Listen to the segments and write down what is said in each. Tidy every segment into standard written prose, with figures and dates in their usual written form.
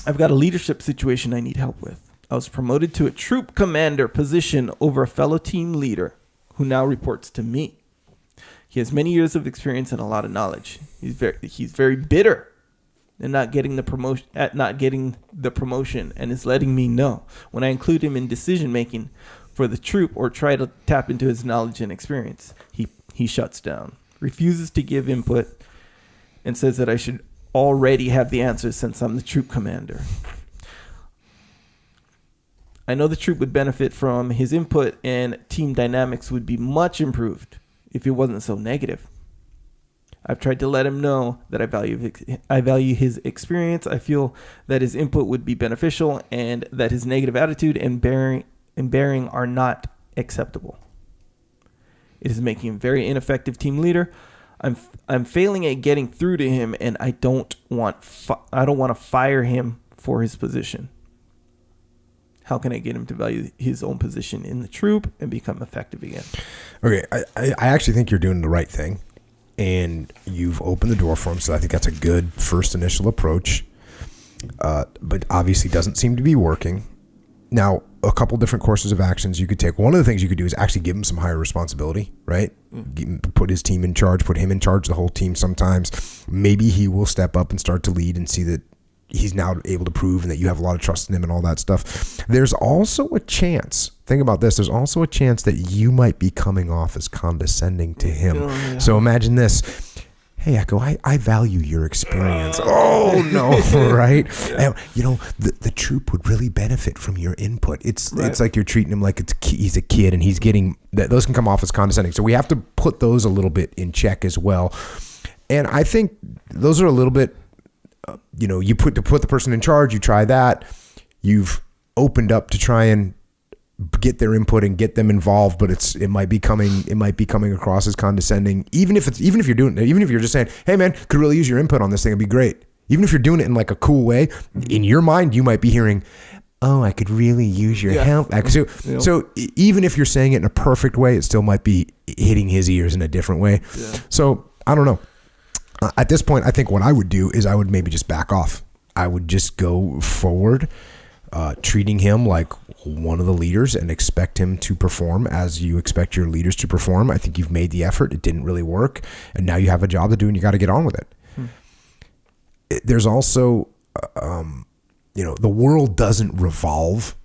I've got a leadership situation I need help with. I was promoted to a troop commander position over a fellow team leader who now reports to me. He has many years of experience and a lot of knowledge. He's very bitter at not getting the promotion and is letting me know when I include him in decision making for the troop or try to tap into his knowledge and experience. He shuts down, refuses to give input, and says that I should already have the answers since I'm the troop commander. I know the troop would benefit from his input and team dynamics would be much improved if it wasn't so negative. I've tried to let him know that I value his experience. I feel that his input would be beneficial and that his negative attitude and bearing are not acceptable. It is making him a very ineffective team leader. I'm failing at getting through to him, and I don't want to fire him for his position. How can I get him to value his own position in the troop and become effective again? Okay, I actually think you're doing the right thing, and you've opened the door for him, so I think that's a good first initial approach, but obviously doesn't seem to be working. Now, a couple different courses of actions you could take. One of the things you could do is actually give him some higher responsibility, right? Put his team in charge, put him in charge, the whole team sometimes. Maybe he will step up and start to lead and see that he's now able to prove and that you have a lot of trust in him and all that stuff. There's also a chance, think about this, there's also a chance that you might be coming off as condescending to him. Oh, yeah. So imagine this. Hey, Echo, I value your experience. Oh, no, right? Yeah. And, you know, the troop would really benefit from your input. It's like you're treating him like he's a kid and he's getting, those can come off as condescending. So we have to put those a little bit in check as well. And I think those are a little bit, you put the person in charge, you try that. You've opened up to try and get their input and get them involved, but it might be coming across as condescending. Even if you're just saying, hey man, could really use your input on this thing, it'd be great. Even if you're doing it in like a cool way, in your mind you might be hearing, oh, I could really use your help. So even if you're saying it in a perfect way, it still might be hitting his ears in a different way. Yeah. So I don't know. At this point, I think what I would do is I would maybe just back off. I would just go forward, treating him like one of the leaders and expect him to perform as you expect your leaders to perform. I think you've made the effort. It didn't really work. And now you have a job to do and you got to get on with it. There's also, the world doesn't revolve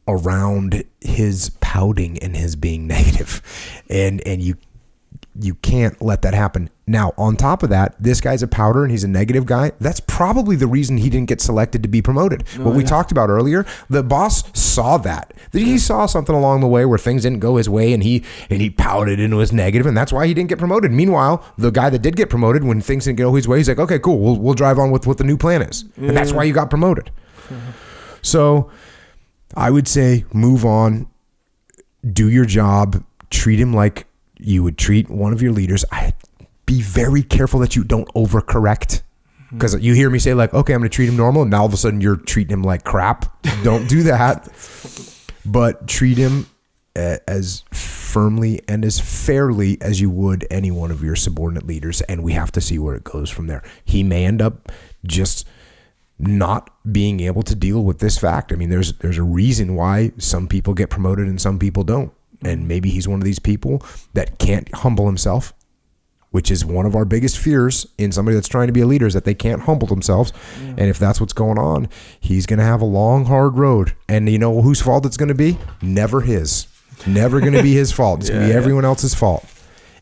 around his pouting and his being negative. And you can't let that happen. Now, on top of that, this guy's a pouter and he's a negative guy. That's probably the reason he didn't get selected to be promoted. We talked about earlier, the boss saw that. He saw something along the way where things didn't go his way and he pouted and was negative, and that's why he didn't get promoted. Meanwhile, the guy that did get promoted, when things didn't go his way, he's like, okay, cool, we'll drive on with what the new plan is. And that's why you got promoted. So I would say move on, do your job, treat him like you would treat one of your leaders. Be very careful that you don't overcorrect, because you hear me say like, okay, I'm going to treat him normal, and now all of a sudden you're treating him like crap. Don't do that, but treat him as firmly and as fairly as you would any one of your subordinate leaders, and we have to see where it goes from there. He may end up just not being able to deal with this fact. I mean, there's a reason why some people get promoted and some people don't. And maybe he's one of these people that can't humble himself, which is one of our biggest fears in somebody that's trying to be a leader, is that they can't humble themselves. Yeah. And if that's what's going on, he's going to have a long, hard road. And you know whose fault it's going to be? Never his. Never going to be his fault. It's going to be everyone else's fault.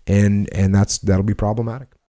And that'll be problematic.